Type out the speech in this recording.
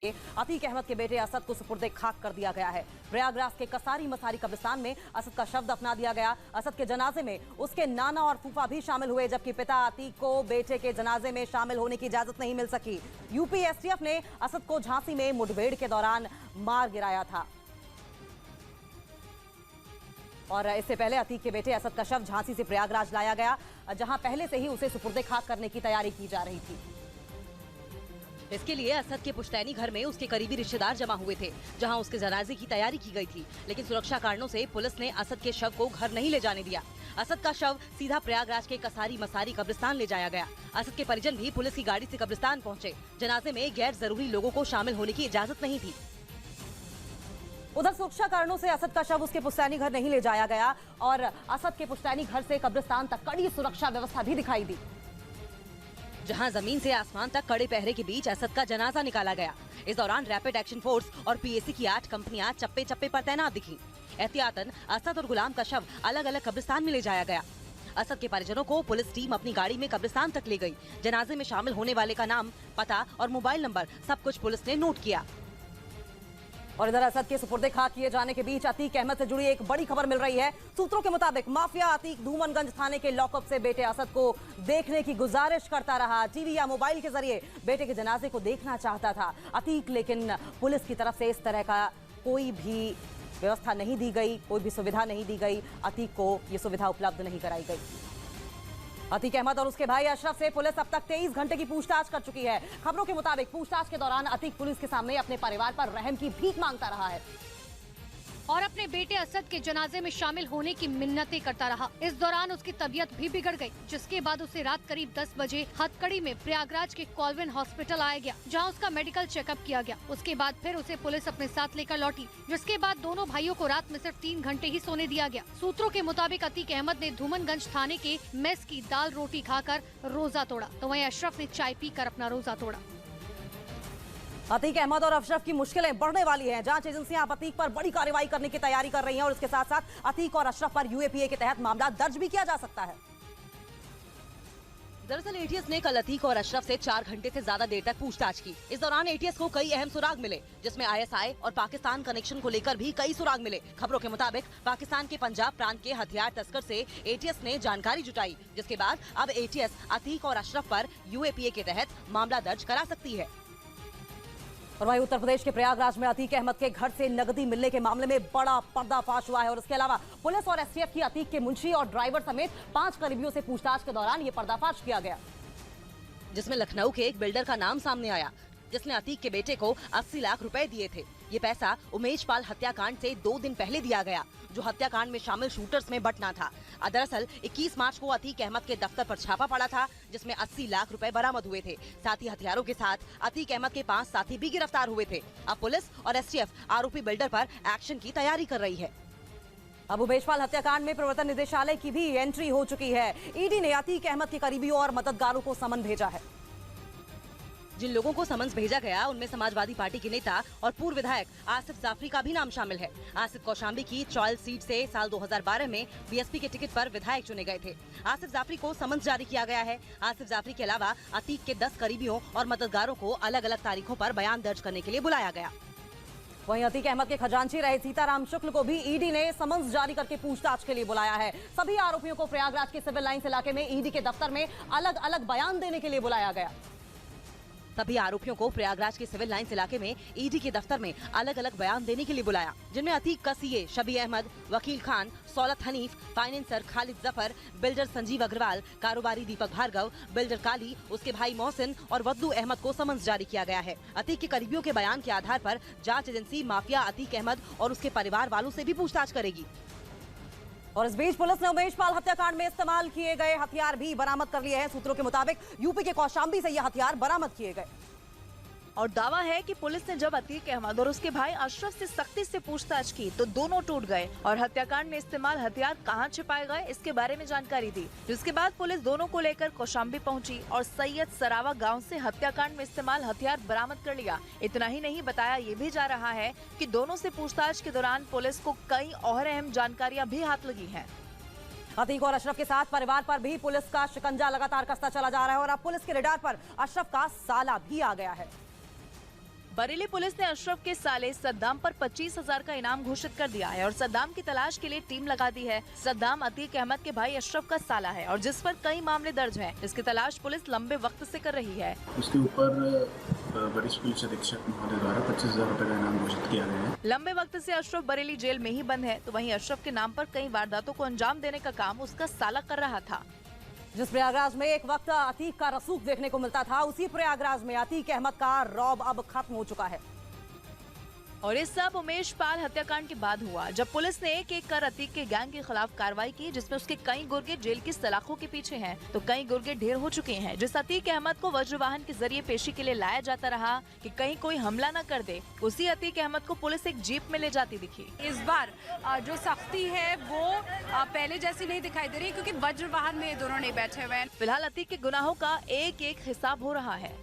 अतीक अहमद के बेटे असद को सुपुर्दे खाक कर दिया गया है। प्रयागराज के कसारी मसारी कब्रिस्तान में असद का शव दफना दिया गया। असद के जनाजे में उसके नाना और फूफा भी शामिल हुए, जबकि पिता अतीक को बेटे के जनाजे में शामिल होने की इजाजत नहीं मिल सकी। यूपी एसटीएफ ने असद को झांसी में मुठभेड़ के दौरान मार गिराया था और इससे पहले अतीक के बेटे असद का शव झांसी से प्रयागराज लाया गया, जहां पहले से ही उसे सुपुर्दे खाक करने की तैयारी की जा रही थी। इसके लिए असद के पुश्तैनी घर में उसके करीबी रिश्तेदार जमा हुए थे, जहां उसके जनाजे की तैयारी की गई थी, लेकिन सुरक्षा कारणों से पुलिस ने असद के शव को घर नहीं ले जाने दिया। असद का शव सीधा प्रयागराज के कसारी मसारी कब्रिस्तान ले जाया गया। असद के परिजन भी पुलिस की गाड़ी से कब्रिस्तान पहुंचे। जनाजे में गैर जरूरी लोगों को शामिल होने की इजाजत नहीं थी। उधर सुरक्षा कारणों से असद का शव उसके पुश्तैनी घर नहीं ले जाया गया और असद के पुश्तैनी घर से कब्रिस्तान तक कड़ी सुरक्षा व्यवस्था भी दिखाई दी, जहां जमीन से आसमान तक कड़े पहरे के बीच असद का जनाजा निकाला गया। इस दौरान रैपिड एक्शन फोर्स और पीएसी की 8 कंपनियां चप्पे चप्पे पर तैनात दिखी। एहतियातन असद और गुलाम का शव अलग अलग कब्रिस्तान में ले जाया गया। असद के परिजनों को पुलिस टीम अपनी गाड़ी में कब्रिस्तान तक ले गई। जनाजे में शामिल होने वाले का नाम, पता और मोबाइल नंबर सब कुछ पुलिस ने नोट किया। और इधर असद के सुपुर्दे खाक किए जाने के बीच अतीक अहमद से जुड़ी एक बड़ी खबर मिल रही है। सूत्रों के मुताबिक माफिया अतीक धूमनगंज थाने के लॉकअप से बेटे असद को देखने की गुजारिश करता रहा। टीवी या मोबाइल के जरिए बेटे के जनाजे को देखना चाहता था अतीक, लेकिन पुलिस की तरफ से इस तरह का कोई भी व्यवस्था नहीं दी गई, कोई भी सुविधा नहीं दी गई। अतीक को ये सुविधा उपलब्ध नहीं कराई गई। अतीक अहमद और उसके भाई अशरफ से पुलिस अब तक 23 घंटे की पूछताछ कर चुकी है। खबरों के मुताबिक पूछताछ के दौरान अतीक पुलिस के सामने अपने परिवार पर रहम की भीख मांगता रहा है और अपने बेटे असद के जनाजे में शामिल होने की मिन्नतें करता रहा। इस दौरान उसकी तबीयत भी बिगड़ गई, जिसके बाद उसे रात करीब 10 बजे हथकड़ी में प्रयागराज के कॉल्विन हॉस्पिटल आया गया, जहां उसका मेडिकल चेकअप किया गया। उसके बाद फिर उसे पुलिस अपने साथ लेकर लौटी, जिसके बाद दोनों भाइयों को रात में सिर्फ 3 घंटे ही सोने दिया गया। सूत्रों के मुताबिक अतीक अहमद ने धूमनगंज थाने के मेस की दाल रोटी खाकर रोजा तोड़ा, तो वहीं अशरफ ने चाय पीकर अपना रोजा तोड़ा। अतीक अहमद और अशरफ की मुश्किलें बढ़ने वाली हैं। जांच एजेंसियां अब अतीक पर बड़ी कार्रवाई करने की तैयारी कर रही हैं और इसके साथ साथ अतीक और अशरफ पर यूएपीए के तहत मामला दर्ज भी किया जा सकता है। दरअसल एटीएस ने कल अतीक और अशरफ से 4 घंटे से ज्यादा देर तक पूछताछ की। इस दौरान एटीएस को कई अहम सुराग मिले, जिसमें आईएसआई और पाकिस्तान कनेक्शन को लेकर भी कई सुराग मिले। खबरों के मुताबिक पाकिस्तान के पंजाब प्रांत के हथियार तस्कर से एटीएस ने जानकारी जुटाई, जिसके बाद अब एटीएस अतीक और अशरफ पर यूएपीए के तहत मामला दर्ज करा सकती है। और वहीं उत्तर प्रदेश के प्रयागराज में अतीक अहमद के घर से नकदी मिलने के मामले में बड़ा पर्दाफाश हुआ है और इसके अलावा पुलिस और एसटीएफ की अतीक के मुंशी और ड्राइवर समेत 5 करीबियों से पूछताछ के दौरान ये पर्दाफाश किया गया, जिसमें लखनऊ के एक बिल्डर का नाम सामने आया, जिसने अतीक के बेटे को 80 लाख रुपए दिए थे। ये पैसा उमेश पाल हत्याकांड से 2 दिन पहले दिया गया, जो हत्याकांड में शामिल शूटर्स में बटना था। दरअसल 21 मार्च को अतीक अहमद के दफ्तर पर छापा पड़ा था, जिसमें 80 लाख रुपए बरामद हुए थे। साथ ही हथियारों के साथ अतीक अहमद के 5 साथी भी गिरफ्तार हुए थे। अब पुलिस और एसटीएफ आरोपी बिल्डर पर एक्शन की तैयारी कर रही है। अब उमेश पाल हत्याकांड में प्रवर्तन निदेशालय की भी एंट्री हो चुकी है। ईडी ने अतीक अहमद के करीबियों और मददगारों को समन भेजा है। जिन लोगों को समन्स भेजा गया उनमें समाजवादी पार्टी के नेता और पूर्व विधायक आसिफ जाफरी का भी नाम शामिल है। आसिफ कौशाम्बी की चौल सीट से साल 2012 में बीएसपी के टिकट पर विधायक चुने गए थे। आसिफ जाफरी को समन्स जारी किया गया है। आसिफ जाफरी के अलावा अतीक के 10 करीबियों और मददगारों को अलग अलग तारीखों पर बयान दर्ज करने के लिए बुलाया गया। वहीं अतीक अहमद के खजांची रहे सीताराम शुक्ल को भी ईडी ने समन्स जारी करके पूछताछ के लिए बुलाया है। सभी आरोपियों को प्रयागराज के सिविल लाइन्स इलाके में ईडी के दफ्तर में अलग अलग बयान देने के लिए बुलाया गया। सभी आरोपियों को प्रयागराज के सिविल लाइन्स इलाके में ईडी के दफ्तर में अलग अलग बयान देने के लिए बुलाया, जिनमें अतीक का सीए शबी अहमद, वकील खान, सौलत हनीफ, फाइनेंसर खालिद जफर, बिल्डर संजीव अग्रवाल, कारोबारी दीपक भार्गव, बिल्डर काली, उसके भाई मोहसिन और वद्दू अहमद को समन्स जारी किया गया है। अतीक के करीबियों के बयान के आधार पर जांच एजेंसी माफिया अतीक अहमद और उसके परिवार वालों से भी पूछताछ करेगी। और इस बीच पुलिस ने उमेश पाल हत्याकांड में इस्तेमाल किए गए हथियार भी बरामद कर लिए हैं। सूत्रों के मुताबिक यूपी के कौशाम्बी से ये हथियार बरामद किए गए और दावा है कि पुलिस ने जब अतीक अहमद और उसके भाई अशरफ से सख्ती से पूछताछ की तो दोनों टूट गए और हत्याकांड में इस्तेमाल हथियार कहां छिपाए गए इसके बारे में जानकारी दी, जिसके बाद पुलिस दोनों को लेकर कौशाम्बी पहुंची और सैयद सरावा गांव से हत्याकांड में इस्तेमाल हथियार बरामद कर लिया। इतना ही नहीं, बताया ये भी जा रहा है कि दोनों से पूछताछ के दौरान पुलिस को कई और अहम जानकारियाँ भी हाथ लगी है। अतीक और अशरफ के साथ परिवार पर भी पुलिस का शिकंजा लगातार कसता चला जा रहा है और अब पुलिस के रडार पर अशरफ का साला भी आ गया है। बरेली पुलिस ने अशरफ के साले सद्दाम पर 25,000 का इनाम घोषित कर दिया है और सद्दाम की तलाश के लिए टीम लगा दी है। सद्दाम अतीक अहमद के भाई अशरफ का साला है और जिस पर कई मामले दर्ज हैं। इसकी तलाश पुलिस लंबे वक्त से कर रही है। उसके ऊपर वरिष्ठ पुलिस अधीक्षक महोदय द्वारा 25,000 रुपए का इनाम घोषित किया गया है। लंबे वक्त से अशरफ बरेली जेल में ही बंद है, तो वहीं अशरफ के नाम पर कई वारदातों को अंजाम देने का काम उसका साला कर रहा था। जिस प्रयागराज में एक वक्त अतीक का रसूख देखने को मिलता था, उसी प्रयागराज में अतीक अहमद का रौब अब खत्म हो चुका है। और ये सब उमेश पाल हत्याकांड के बाद हुआ, जब पुलिस ने एक एक कर अतीक के गैंग के खिलाफ कार्रवाई की, जिसमें उसके कई गुर्गे जेल की सलाखों के पीछे हैं, तो कई गुर्गे ढेर हो चुके हैं। जिस अतीक अहमद को वज्रवाहन के जरिए पेशी के लिए लाया जाता रहा कि कहीं कोई हमला न कर दे, उसी अतीक अहमद को पुलिस एक जीप में ले जाती दिखी। इस बार जो सख्ती है वो पहले जैसी नहीं दिखाई दे रही, क्योंकि वज्रवाहन में दोनों नहीं बैठे हुए हैं। फिलहाल अतीक के गुनाहों का एक एक हिसाब हो रहा है।